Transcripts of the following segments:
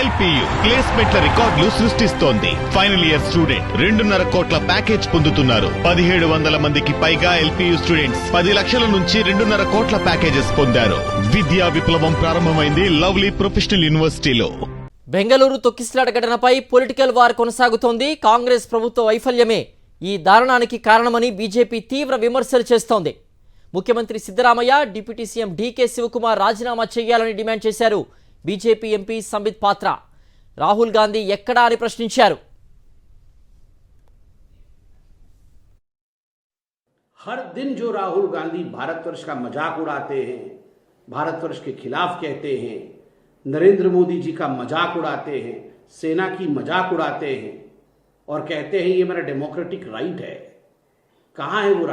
LPU ప్లేస్మెంట్ల రికార్డులు సృష్టిస్తోంది. Final year student 2.5 కోట్ల ప్యాకేజ్ పొందుతున్నారు. 1700 మందికి పైగా ఎల్పియు స్టూడెంట్స్ 10 లక్షల నుంచి 2.5 కోట్ల ప్యాకేజెస్ పొందారు. విద్యా విప్లవం ప్రారంభమైంది లవ్లీ ప్రొఫెషనల్ యూనివర్సిటీలో. బెంగళూరు తొక్కిసలాట ఘటనపై పొలిటికల్ వార్ కొనసాగుతోంది. కాంగ్రెస్ ప్రభుత్వ వైఫల్యమే ఈ దారుణానికి కారణమని బీజేపీ తీవ్ర విమర్శలు చేస్తోంది. ముఖ్యమంత్రి సిద్ధరామయ్య, డిప్యూటీ సీఎం డీకే శివకుమార్ రాజీనామా చేయాలని డిమాండ్ చేశారు బీజేపీ ఎంపీ సంబిత్ పాత్ర. రాహుల్ గాంధీ ఎక్కడా అని ప్రశ్నించారు. हर दिन जो राहुल गांधी भारतवर्ष का मजाक उड़ाते हैं, भारतवर्ष के खिलाफ कहते हैं, नरेंद्र मोदी जी का मजाक उड़ाते हैं, सेना की मजाक उड़ाते हैं और कहते हैं ये मेरा डेमोक्रेटिक राइट है। कहाँ है वो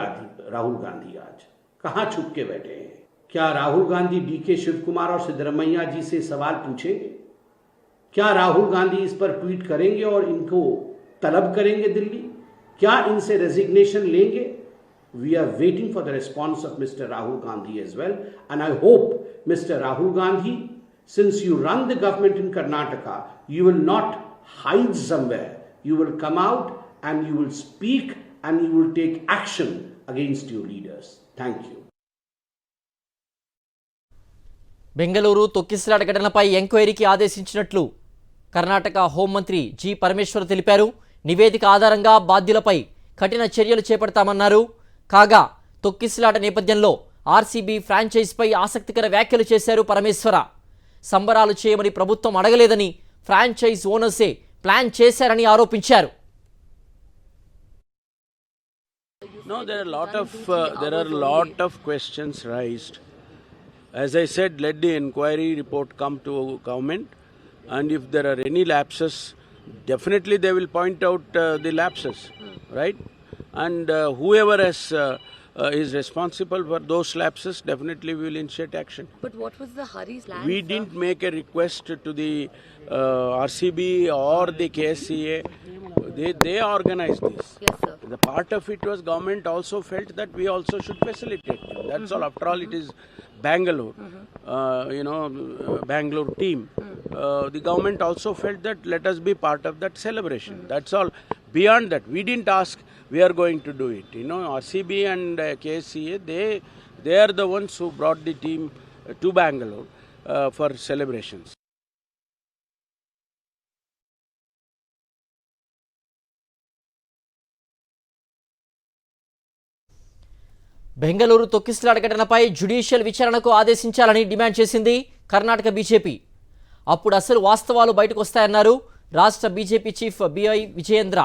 राहुल गांधी? आज कहाँ छुप के बैठे हैं? क्या राहुल गांधी डीके शिवकुमार और सिद्धरमैया जी से सवाल पूछेंगे? क्या राहुल गांधी इस पर ट्वीट करेंगे और इनको तलब करेंगे दिल्ली? क्या इनसे रेजिग्नेशन लेंगे? We are waiting for the response of Mr. Rahul Gandhi as well, and I hope Mr. Rahul Gandhi, since you run the government in Karnataka, you will not hide somewhere. You will come out and you will speak and you will take action against your leaders. Thank you. Bengaluru తొక్కిసలాట ఘటనపై ఎంక్వైరీకి ఆదేశించినట్లు కర్ణాటక హోంమంత్రి G Parameshwar తెలిపారు. నివేదిక ఆధారంగా బాధ్యులపై కఠిన చర్యలు చేపడతామన్నారు. కాగా తొక్కిసలాట నేపథ్యంలో ఆర్సీబీ ఫ్రాంచైజీపై ఆసక్తికర వ్యాఖ్యలు చేశారు పరమేశ్వర. సంబరాలు చేయమని ప్రభుత్వం అడగలేదని ఫ్రాంచైజ్ ఓనర్సే ప్లాన్ చేశారని ఆరోపించారు. No, there are a lot of questions raised. As I said, let the inquiry report come to government, and if there are any lapses, definitely they will point out the lapses, right? And whoever is responsible for those lapses, definitely we will initiate action. But what was the hurry's plan? We didn't make a request to the RCB or the KSCA. They organized this. Yes, sir. The part of it was government also felt that we also should facilitate them. That's all. After all, it is Bangalore, Bangalore team. The government also felt that let us be part of that celebration. That's all. Beyond that, we didn't ask we are going to do it. RCB and KSCA, they are the ones who brought the team to Bangalore for celebrations. Bengaluru తొక్కిసలాట ఘటనపై judicial విచారణకు ఆదేశించాలని demand చేసింది Karnataka BJP. అప్పుడు అసలు వాస్తవాలు బయటకు వస్తాయన్నారు రాష్ట్ర BJP chief BI Vijayendra.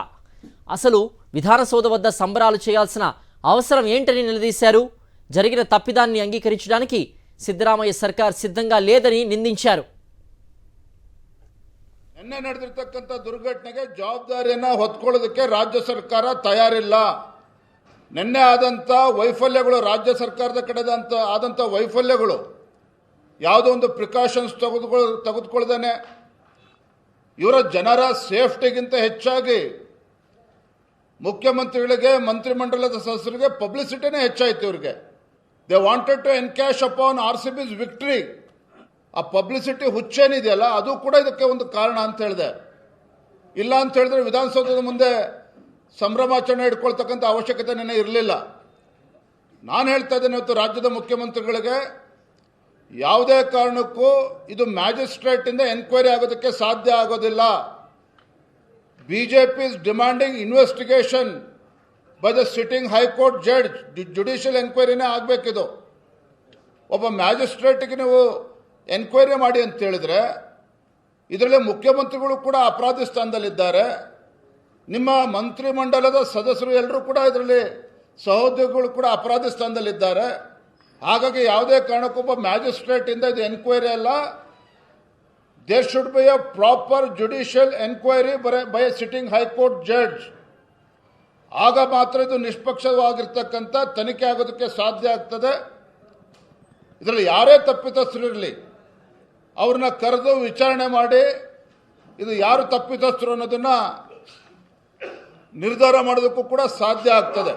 అసలు విధానసౌధ వద్ద సంబరాలు చేయాల్సిన అవసరం ఏంటని నిలదీశారు. జరిగిన తప్పిదాన్ని అంగీకరించడానికి సిద్ధరామయ్య సర్కార్ సిద్ధంగా లేదని నిందించారు. ನಿನ್ನೆ ನಡೆದಿರತಕ್ಕಂಥ ದುರ್ಘಟನೆಗೆ ಜವಾಬ್ದಾರಿಯನ್ನು ಹೊತ್ಕೊಳ್ಳೋದಕ್ಕೆ ರಾಜ್ಯ ಸರ್ಕಾರ ತಯಾರಿಲ್ಲ. ನಿನ್ನೆ ಆದಂಥ ವೈಫಲ್ಯಗಳು, ರಾಜ್ಯ ಸರ್ಕಾರದ ಕಡೆದಂತ ಆದಂಥ ವೈಫಲ್ಯಗಳು, ಯಾವುದೋ ಒಂದು ಪ್ರಿಕಾಷನ್ಸ್ ತೆಗೆದುಕೊಳ್ಳದೇನೆ ಇವರ ಜನರ ಸೇಫ್ಟಿಗಿಂತ ಹೆಚ್ಚಾಗಿ ಮುಖ್ಯಮಂತ್ರಿಗಳಿಗೆ, ಮಂತ್ರಿಮಂಡಲದ ಸದಸ್ಯರಿಗೆ ಪಬ್ಲಿಸಿಟಿನೇ ಹೆಚ್ಚಾಯಿತು. ಇವರಿಗೆ they wanted to encash upon RCB's victory. ಆ ಪಬ್ಲಿಸಿಟಿ ಹುಚ್ಚೇನಿದೆಯಲ್ಲ, ಅದು ಕೂಡ ಇದಕ್ಕೆ ಒಂದು ಕಾರಣ ಅಂತ ಹೇಳಿದೆ. ಇಲ್ಲ ಅಂತ ಹೇಳಿದ್ರೆ ವಿಧಾನಸೌಧದ ಮುಂದೆ ಸಂಭ್ರಮಾಚರಣೆ ಇಟ್ಕೊಳ್ತಕ್ಕಂಥ ಅವಶ್ಯಕತೆ ನೆನೆ ಇರಲಿಲ್ಲ. ನಾನು ಹೇಳ್ತಾ ಇದ್ದೇನೆ ಇವತ್ತು ರಾಜ್ಯದ ಮುಖ್ಯಮಂತ್ರಿಗಳಿಗೆ, ಯಾವುದೇ ಕಾರಣಕ್ಕೂ ಇದು ಮ್ಯಾಜಿಸ್ಟ್ರೇಟಿಂದ ಎನ್ಕ್ವೈರಿ ಆಗೋದಕ್ಕೆ ಸಾಧ್ಯ ಆಗೋದಿಲ್ಲ. BJP is demanding investigation by the sitting high court judge. Judicial ಎನ್ಕ್ವೈರಿನೇ ಆಗಬೇಕಿದು. ಒಬ್ಬ ಮ್ಯಾಜಿಸ್ಟ್ರೇಟ್ಗೆ ನೀವು ಎನ್ಕ್ವೈರಿ ಮಾಡಿ ಅಂತ ಹೇಳಿದ್ರೆ, ಇದರಲ್ಲಿ ಮುಖ್ಯಮಂತ್ರಿಗಳು ಕೂಡ ಅಪರಾಧಿ ಸ್ಥಾನದಲ್ಲಿದ್ದಾರೆ. ನಿಮ್ಮ ಮಂತ್ರಿಮಂಡಲದ ಸದಸ್ಯರು ಎಲ್ಲರೂ ಕೂಡ ಇದರಲ್ಲಿ ಸಹೋದ್ಯೋಗಿಗಳು ಕೂಡ ಅಪರಾಧಿ ಸ್ಥಾನದಲ್ಲಿದ್ದಾರೆ. ಹಾಗಾಗಿ ಯಾವುದೇ ಕಾರಣಕ್ಕೊಬ್ಬ ಮ್ಯಾಜಿಸ್ಟ್ರೇಟ್ ಇಂದ ಇದು ಎನ್ಕ್ವೈರಿ ಅಲ್ಲ. There should be a proper judicial enquiry by a sitting high court judge. ಆಗ ಮಾತ್ರ ಇದು ನಿಷ್ಪಕ್ಷವಾಗಿರ್ತಕ್ಕಂಥ ತನಿಖೆ ಆಗೋದಕ್ಕೆ ಸಾಧ್ಯ ಆಗ್ತದೆ. ಇದರಲ್ಲಿ ಯಾರೇ ತಪ್ಪಿತಸ್ಥರಿರಲಿ, ಅವ್ರನ್ನ ಕರೆದು ವಿಚಾರಣೆ ಮಾಡಿ ಇದು ಯಾರು ತಪ್ಪಿತಸ್ಥರು ಅನ್ನೋದನ್ನ ನಿರ್ಧಾರ ಮಾಡೋದಕ್ಕೂ ಕೂಡ ಸಾಧ್ಯ ಆಗ್ತದೆ.